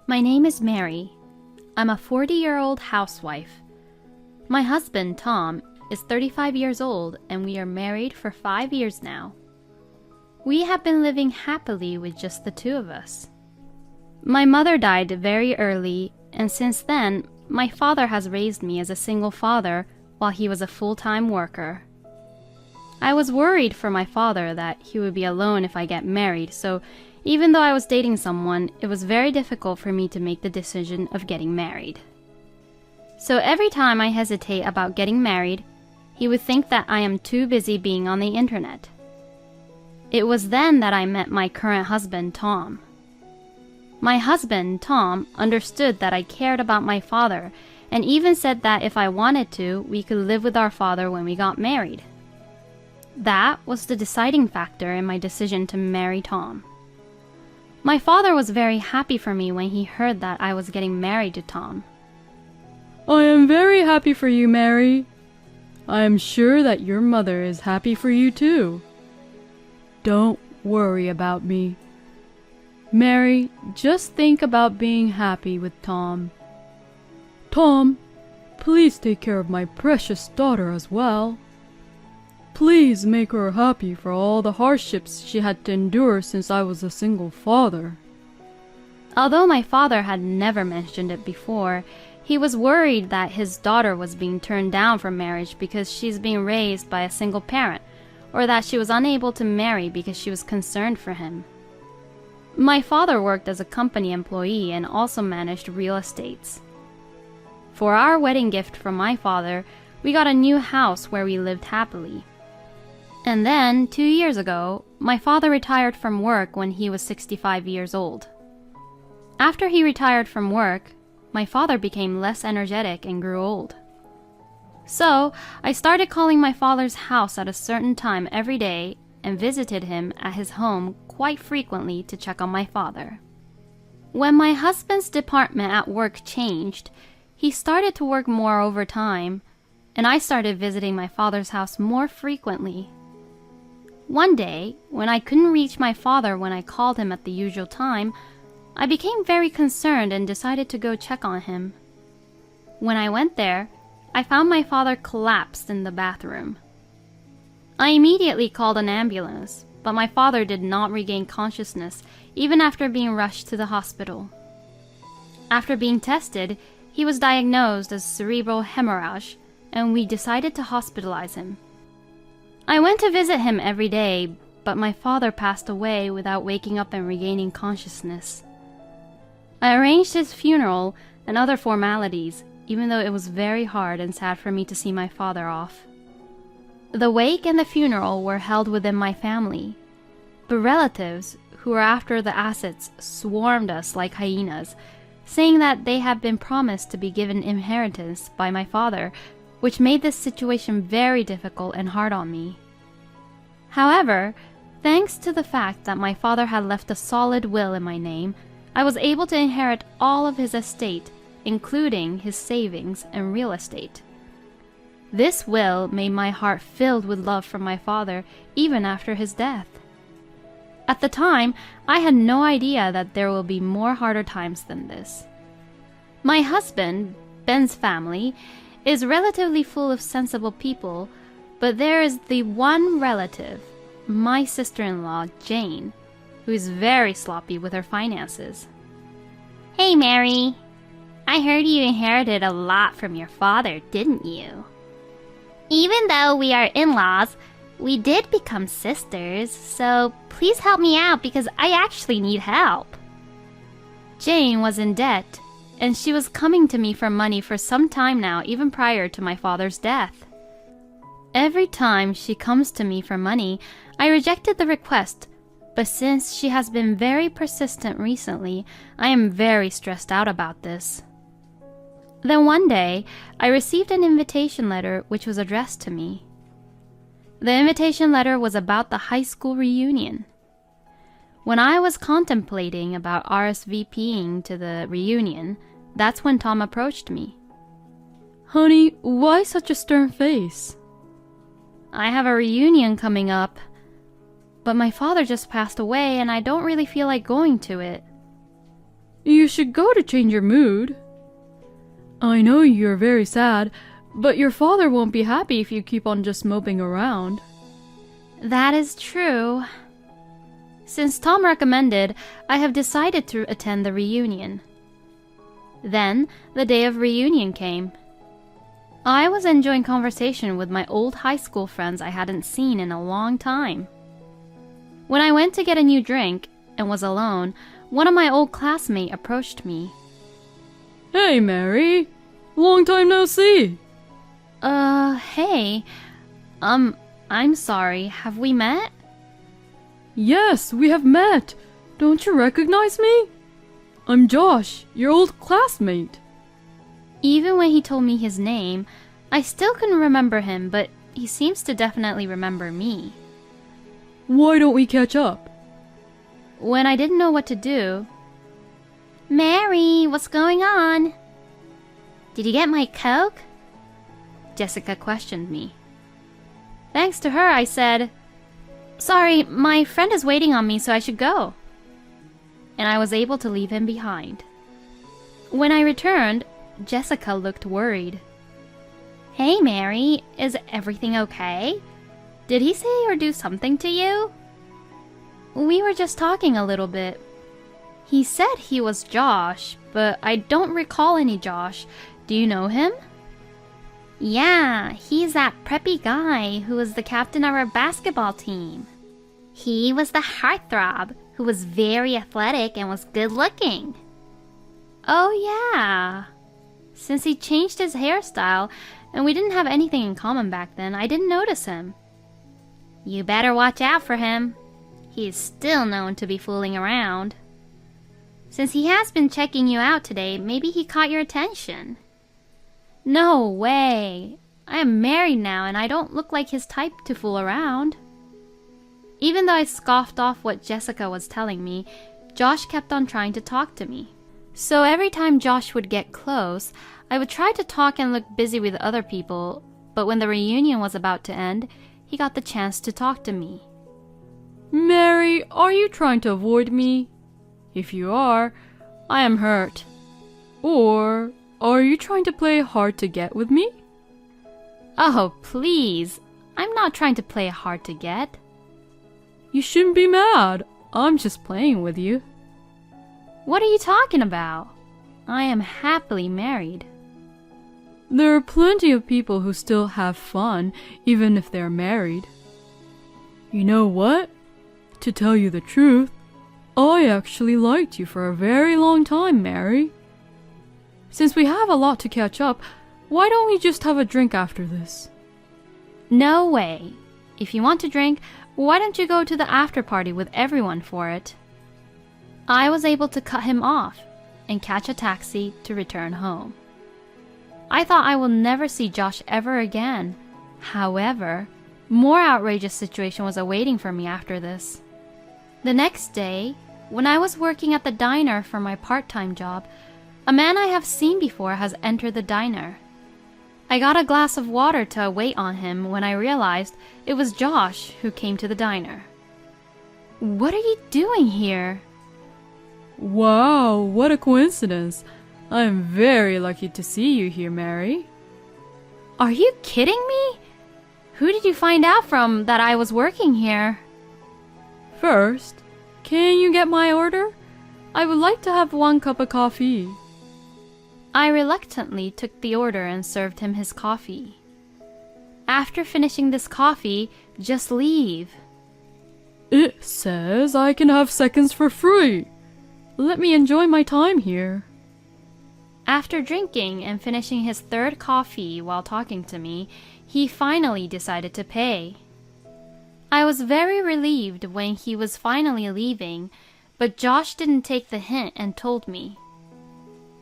My name is Mary. I'm a 40-year-old housewife. My husband, Tom, is 35 years old and we are married for 5 years now. We have been living happily with just the two of us. My mother died very early, and since then, my father has raised me as a single father while he was a full-time worker. I was worried for my father that he would be alone if I get married, so even though I was dating someone, it was very difficult for me to make the decision of getting married. So every time I hesitate about getting married, he would think that I am too busy being on the internet. It was then that I met my current husband, Tom. My husband, Tom, understood that I cared about my father and even said that if I wanted to, we could live with our father when we got married. That was the deciding factor in my decision to marry Tom. My father was very happy for me when he heard that I was getting married to Tom. I am very happy for you, Mary. I am sure that your mother is happy for you too. Don't worry about me. Mary, just think about being happy with Tom. Tom, please take care of my precious daughter as well. Please make her happy for all the hardships she had to endure since I was a single father. Although my father had never mentioned it before, he was worried that his daughter was being turned down for marriage because she's being raised by a single parent, or that she was unable to marry because she was concerned for him. My father worked as a company employee and also managed real estates. For our wedding gift from my father, we got a new house where we lived happily. And then, 2 years ago, my father retired from work when he was 65 years old. After he retired from work, my father became less energetic and grew old. So, I started calling my father's house at a certain time every day and visited him at his home quite frequently to check on my father. When my husband's department at work changed, he started to work more overtime, and I started visiting my father's house more frequently. One day, when I couldn't reach my father when I called him at the usual time, I became very concerned and decided to go check on him. When I went there, I found my father collapsed in the bathroom. I immediately called an ambulance, but my father did not regain consciousness even after being rushed to the hospital. After being tested, he was diagnosed as cerebral hemorrhage, and we decided to hospitalize him. I went to visit him every day, but my father passed away without waking up and regaining consciousness. I arranged his funeral and other formalities, even though it was very hard and sad for me to see my father off. The wake and the funeral were held within my family, but relatives who were after the assets swarmed us like hyenas, saying that they had been promised to be given inheritance by my father, which made this situation very difficult and hard on me. However, thanks to the fact that my father had left a solid will in my name, I was able to inherit all of his estate, including his savings and real estate. This will made my heart filled with love for my father even after his death. At the time, I had no idea that there will be more harder times than this. My husband, Ben's family, is relatively full of sensible people, but there is the one relative, my sister-in-law, Jane, who is very sloppy with her finances. Hey, Mary. I heard you inherited a lot from your father, didn't you? Even though we are in-laws, we did become sisters, so please help me out because I actually need help. Jane was in debt, and she was coming to me for money for some time now, even prior to my father's death. Every time she comes to me for money, I rejected the request, but since she has been very persistent recently, I am very stressed out about this. Then one day, I received an invitation letter which was addressed to me. The invitation letter was about the high school reunion. When I was contemplating about RSVPing to the reunion, that's when Tom approached me. Honey, why such a stern face? I have a reunion coming up, but my father just passed away and I don't really feel like going to it. You should go to change your mood. I know you're very sad, but your father won't be happy if you keep on just moping around. That is true. Since Tom recommended, I have decided to attend the reunion. Then, the day of reunion came. I was enjoying conversation with my old high school friends I hadn't seen in a long time. When I went to get a new drink and was alone, one of my old classmates approached me. Hey, Mary. Long time no see. Hey. I'm sorry. Have we met? Yes, we have met. Don't you recognize me? I'm Josh, your old classmate. Even when he told me his name, I still couldn't remember him, but he seems to definitely remember me. Why don't we catch up? When I didn't know what to do, Mary, what's going on? Did you get my Coke? Jessica questioned me. Thanks to her, I said, "Sorry, my friend is waiting on me, so I should go." And I was able to leave him behind. When I returned, Jessica looked worried. Hey, Mary, is everything okay? Did he say or do something to you? We were just talking a little bit. He said he was Josh, but I don't recall any Josh. Do you know him? Yeah, he's that preppy guy who was the captain of our basketball team. He was the heartthrob who was very athletic and was good looking. Oh yeah. Since he changed his hairstyle and we didn't have anything in common back then, I didn't notice him. You better watch out for him. He is still known to be fooling around. Since he has been checking you out today, maybe he caught your attention. No way. I am married now and I don't look like his type to fool around. Even though I scoffed off what Jessica was telling me, Josh kept on trying to talk to me. So every time Josh would get close, I would try to talk and look busy with other people, but when the reunion was about to end, he got the chance to talk to me. Mary, are you trying to avoid me? If you are, I am hurt. Or are you trying to play hard to get with me? Oh, please. I'm not trying to play hard to get. You shouldn't be mad. I'm just playing with you. What are you talking about? I am happily married. There are plenty of people who still have fun, even if they're married. You know what? To tell you the truth, I actually liked you for a very long time, Mary. Since we have a lot to catch up, why don't we just have a drink after this? No way. If you want to drink, why don't you go to the after party with everyone for it? I was able to cut him off and catch a taxi to return home. I thought I will never see Josh ever again. However, more outrageous situation was awaiting for me after this. The next day, when I was working at the diner for my part-time job, a man I have seen before has entered the diner. I got a glass of water to wait on him when I realized it was Josh who came to the diner. What are you doing here? Wow, what a coincidence. I am very lucky to see you here, Mary. Are you kidding me? Who did you find out from that I was working here? First, can you get my order? I would like to have 1 cup of coffee. I reluctantly took the order and served him his coffee. After finishing this coffee, just leave. It says I can have seconds for free. Let me enjoy my time here. After drinking and finishing his 3rd coffee while talking to me, he finally decided to pay. I was very relieved when he was finally leaving, but Josh didn't take the hint and told me,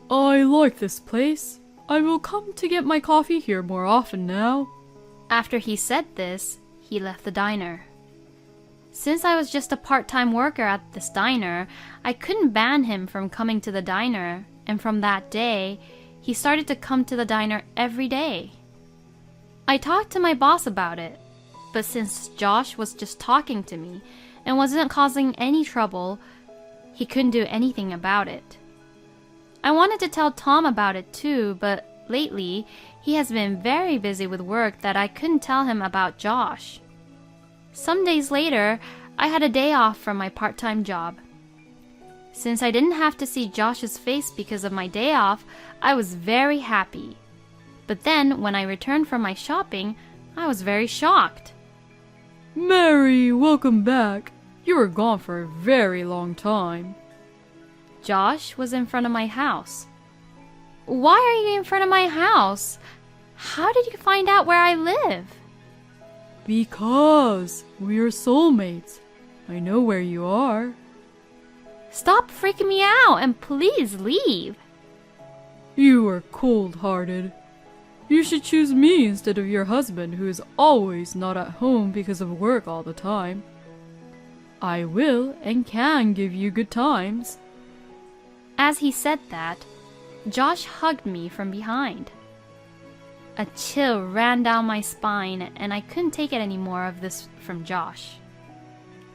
I like this place. I will come to get my coffee here more often now. After he said this, he left the diner. Since I was just a part-time worker at this diner, I couldn't ban him from coming to the diner, and from that day, he started to come to the diner every day. I talked to my boss about it, but since Josh was just talking to me and wasn't causing any trouble, he couldn't do anything about it. I wanted to tell Tom about it too, but lately he has been very busy with work that I couldn't tell him about Josh. Some days later, I had a day off from my part-time job. Since I didn't have to see Josh's face because of my day off, I was very happy. But then, when I returned from my shopping, I was very shocked. Mary, welcome back. You were gone for a very long time. Josh was in front of my house. Why are you in front of my house? How did you find out where I live? Because we are soulmates. I know where you are. Stop freaking me out and please leave. You are cold-hearted. You should choose me instead of your husband, who is always not at home because of work all the time. I will and can give you good times. As he said that, Josh hugged me from behind. A chill ran down my spine, and I couldn't take it any more of this from Josh.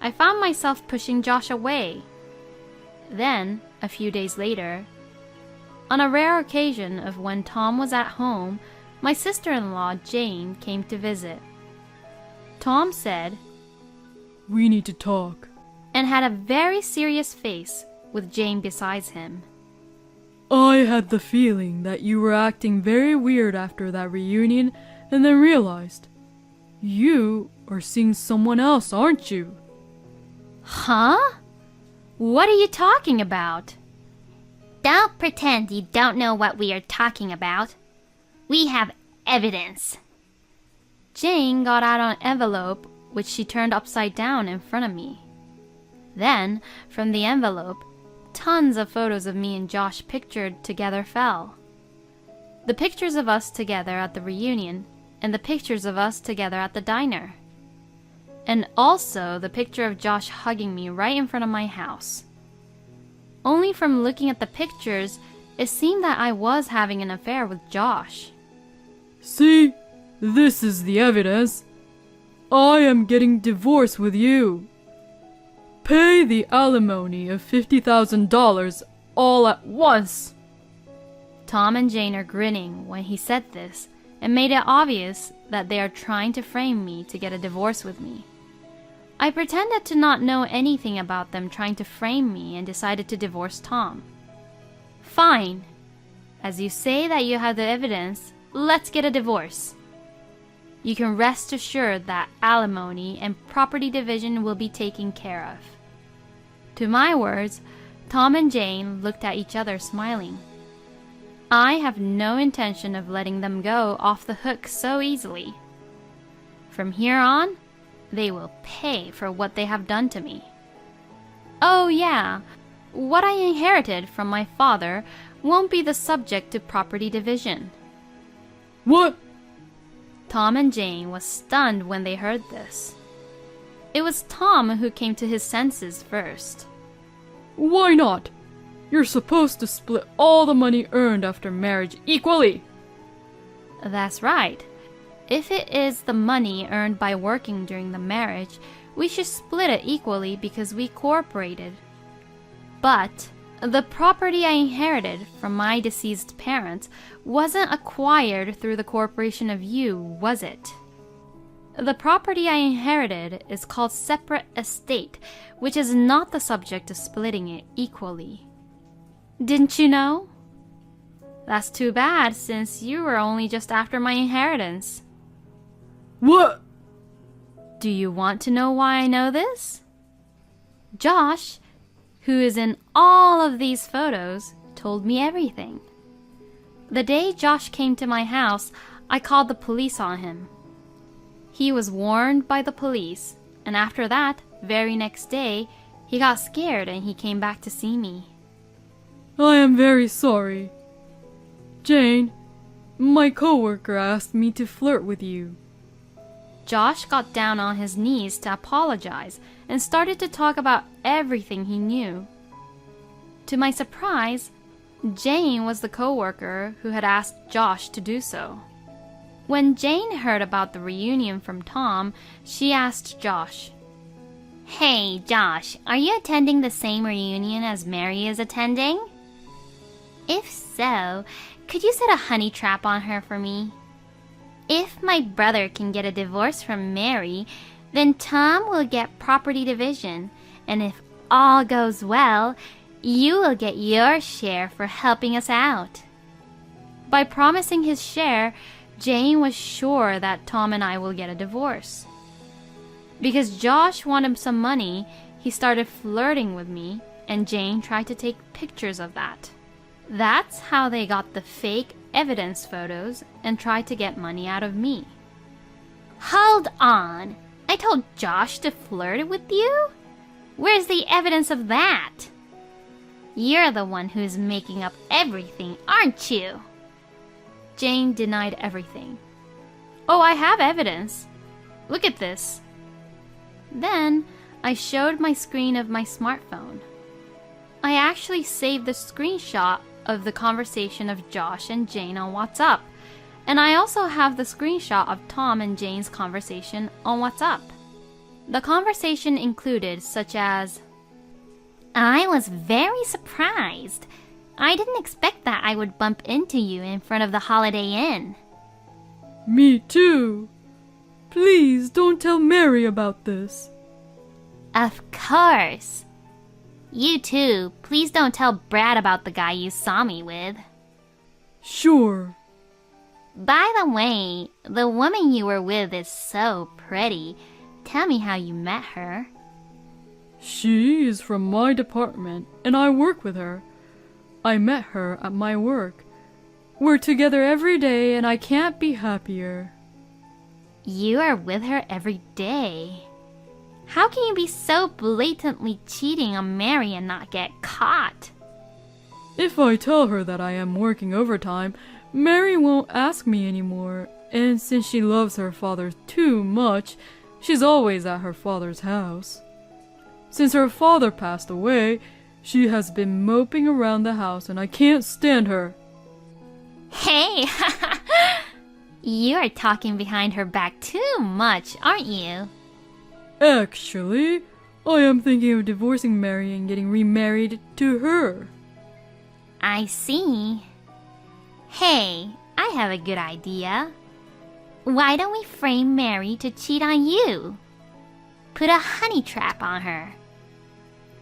I found myself pushing Josh away. Then, a few days later, on a rare occasion of when Tom was at home, my sister-in-law Jane came to visit. Tom said, "We need to talk," and had a very serious face with Jane beside him. "I had the feeling that you were acting very weird after that reunion, and then realized you are seeing someone else, aren't you?" Huh? What are you talking about? Don't pretend you don't know what we are talking about. We have evidence. Jane got out an envelope, which she turned upside down in front of me. Then, from the envelope, tons of photos of me and Josh pictured together fell. The pictures of us together at the reunion, and the pictures of us together at the diner. And also the picture of Josh hugging me right in front of my house. Only from looking at the pictures, it seemed that I was having an affair with Josh. "See, this is the evidence. I am getting divorced with you. Pay the alimony of $50,000 all at once." Tom and Jane are grinning when he said this, and made it obvious that they are trying to frame me to get a divorce with me. I pretended to not know anything about them trying to frame me and decided to divorce Tom. Fine. As you say that you have the evidence, let's get a divorce. You can rest assured that alimony and property division will be taken care of. To my words, Tom and Jane looked at each other smiling. I have no intention of letting them go off the hook so easily. From here on, they will pay for what they have done to me. Oh yeah, what I inherited from my father won't be the subject to property division. "What?" Tom and Jane was stunned when they heard this. It was Tom who came to his senses first. "Why not? You're supposed to split all the money earned after marriage equally." That's right. If it is the money earned by working during the marriage, we should split it equally because we cooperated. But the property I inherited from my deceased parents wasn't acquired through the cooperation of you, was it? The property I inherited is called separate estate, which is not the subject of splitting it equally. Didn't you know? That's too bad, since you were only just after my inheritance. "What?" Do you want to know why I know this? Josh, who is in all of these photos, told me everything. The day Josh came to my house, I called the police on him. He was warned by the police, and after that, very next day, he got scared and he came back to see me. "I am very sorry. Jane, my coworker asked me to flirt with you." Josh got down on his knees to apologize and started to talk about everything he knew. To my surprise, Jane was the coworker who had asked Josh to do so. When Jane heard about the reunion from Tom, she asked Josh, Hey, Josh, are you attending the same reunion as Mary is attending? If So, could you set a honey trap on her for me? If my brother can get a divorce from Mary, then Tom will get property division, and if all goes well, you will get your share for helping us out. By promising his share, Jane was sure that Tom and I will get a divorce. Because Josh wanted some money, he started flirting with me, and Jane tried to take pictures of that. That's how they got the fake evidence photos and tried to get money out of me. Hold on! I told Josh to flirt with you? Where's the evidence of that? You're the one who's making up everything, aren't you? Jane denied everything. Oh, I have evidence. Look at this. Then I showed my screen of my smartphone. I actually saved the screenshot of the conversation of Josh and Jane on WhatsApp, and I also have the screenshot of Tom and Jane's conversation on WhatsApp. The conversation included such as, I was very surprised. I didn't expect that I would bump into you in front of the Holiday Inn. Me too. Please don't tell Mary about this. Of course. You too. Please don't tell Brad about the guy you saw me with. Sure. By the way, the woman you were with is so pretty. Tell me how you met her. She is from my department, and I work with her. I met her at my work. We're together every day, and I can't be happier. You are with her every day. How can you be so blatantly cheating on Mary and not get caught? If I tell her that I am working overtime, Mary won't ask me anymore, and since she loves her father too much, she's always at her father's house. Since her father passed away, she has been moping around the house and I can't stand her. Hey, you are talking behind her back too much, aren't you? Actually, I am thinking of divorcing Mary and getting remarried to her. I see. Hey, I have a good idea. Why don't we frame Mary to cheat on you? Put a honey trap on her.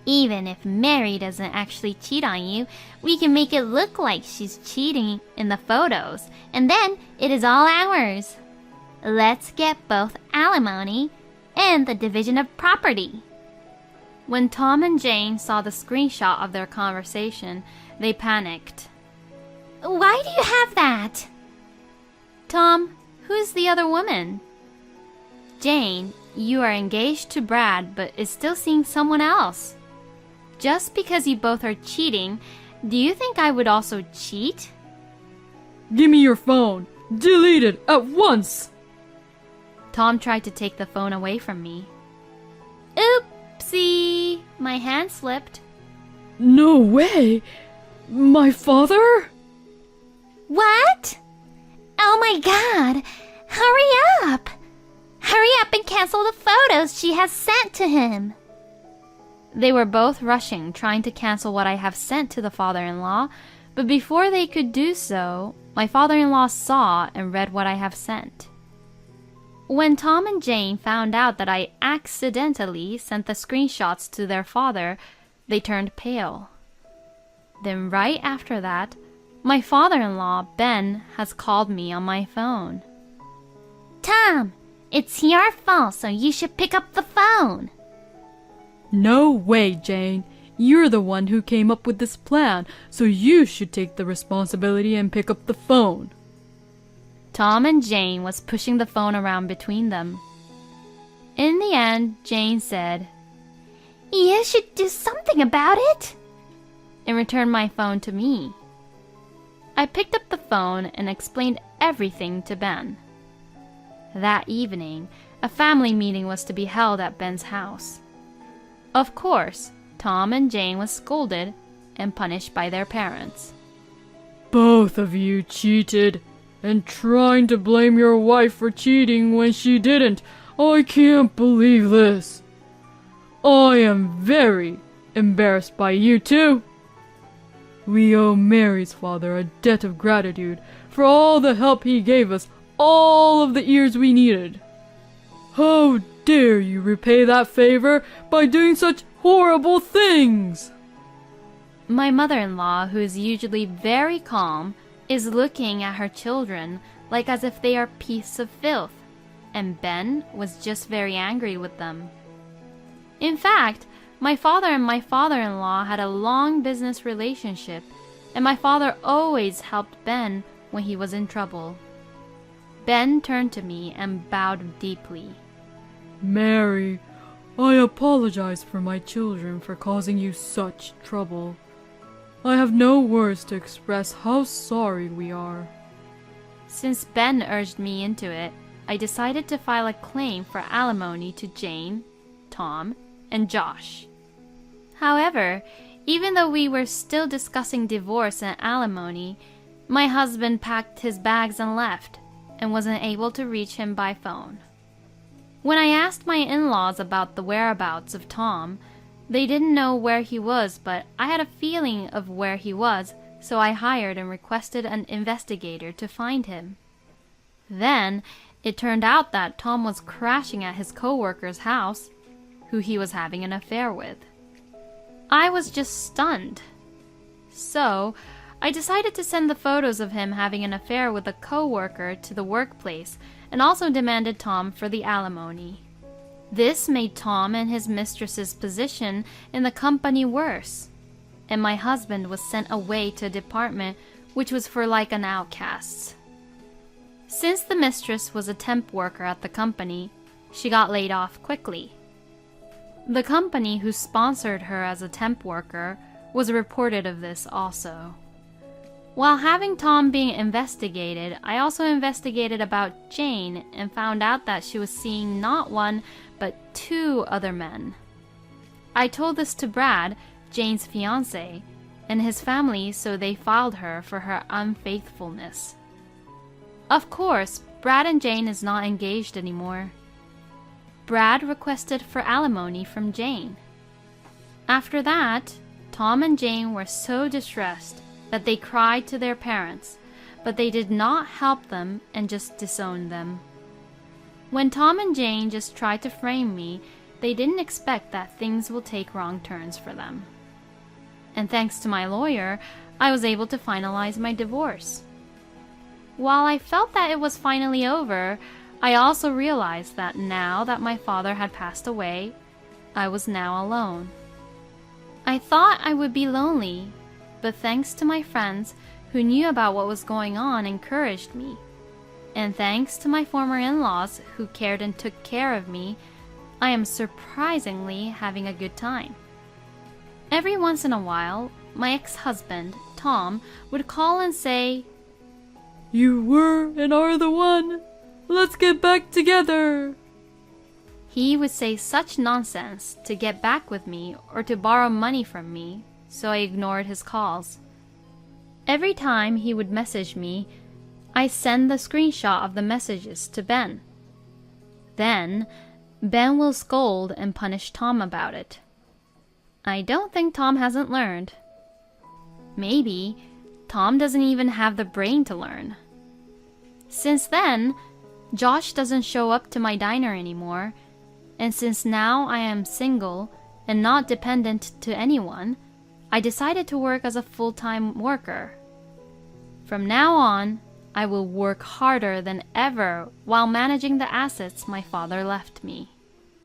Even if Mary doesn't actually cheat on you, we can make it look like she's cheating in the photos, and then it is all ours. Let's get both alimony and the division of property. When Tom and Jane saw the screenshot of their conversation, they panicked. Why do you have that? Tom, who's the other woman? Jane, you are engaged to Brad but is still seeing someone else. Just because you both are cheating, do you think I would also cheat? Give me your phone. Delete it at once. Tom tried to take the phone away from me. Oopsie! My hand slipped. No way! My father? What? Oh my god! Hurry up! Hurry up and cancel the photos she has sent to him. They were both rushing, trying to cancel what I have sent to the father-in-law, but before they could do so, my father-in-law saw and read what I have sent. When Tom and Jane found out that I accidentally sent the screenshots to their father, they turned pale. Then right after that, my father-in-law, Ben, has called me on my phone. Tom, it's your fault, so you should pick up the phone. No way, Jane. You're the one who came up with this plan, so you should take the responsibility and pick up the phone. Tom and Jane was pushing the phone around between them. In the end, Jane said, You should do something about it, and returned my phone to me. I picked up the phone and explained everything to Ben. That evening, a family meeting was to be held at Ben's house. Of course, Tom and Jane was scolded and punished by their parents. Both of you cheated, and trying to blame your wife for cheating when she didn't. I can't believe this. I am very embarrassed by you two. We owe Mary's father a debt of gratitude for all the help he gave us all of the years we needed. How dare you repay that favor by doing such horrible things?" My mother-in-law, who is usually very calm, is looking at her children like as if they are pieces of filth, and Ben was just very angry with them. In fact, my father and my father-in-law had a long business relationship, and my father always helped Ben when he was in trouble. Ben turned to me and bowed deeply. "Mary, I apologize for my children for causing you such trouble. I have no words to express how sorry we are." Since Ben urged me into it, I decided to file a claim for alimony to Jane, Tom, and Josh. However, even though we were still discussing divorce and alimony, my husband packed his bags and left, and wasn't able to reach him by phone. When I asked my in-laws about the whereabouts of Tom, they didn't know where he was, but I had a feeling of where he was, so I hired and requested an investigator to find him. Then, it turned out that Tom was crashing at his co-worker's house, who he was having an affair with. I was just stunned. So, I decided to send the photos of him having an affair with a co-worker to the workplace, and also demanded Tom for the alimony. This made Tom and his mistress's position in the company worse, and my husband was sent away to a department which was for like an outcast. Since the mistress was a temp worker at the company, she got laid off quickly. The company who sponsored her as a temp worker was reported of this also. While having Tom being investigated, I also investigated about Jane and found out that she was seeing not one, but 2 other men. I told this to Brad, Jane's fiancé, and his family, so they filed her for her unfaithfulness. Of course, Brad and Jane is not engaged anymore. Brad requested for alimony from Jane. After that, Tom and Jane were so distressed that they cried to their parents, but they did not help them and just disowned them. When Tom and Jane just tried to frame me, they didn't expect that things will take wrong turns for them. And thanks to my lawyer, I was able to finalize my divorce. While I felt that it was finally over, I also realized that now that my father had passed away, I was now alone. I thought I would be lonely, but thanks to my friends who knew about what was going on encouraged me. And thanks to my former in-laws who cared and took care of me, I am surprisingly having a good time. Every once in a while, my ex-husband, Tom, would call and say, "You were and are the one. Let's get back together." He would say such nonsense to get back with me or to borrow money from me, so I ignored his calls. Every time he would message me, I send the screenshot of the messages to Ben. Then, Ben will scold and punish Tom about it. I don't think Tom hasn't learned. Maybe Tom doesn't even have the brain to learn. Since then, Josh doesn't show up to my diner anymore, and since now I am single and not dependent to anyone, I decided to work as a full-time worker. From now on, I will work harder than ever while managing the assets my father left me.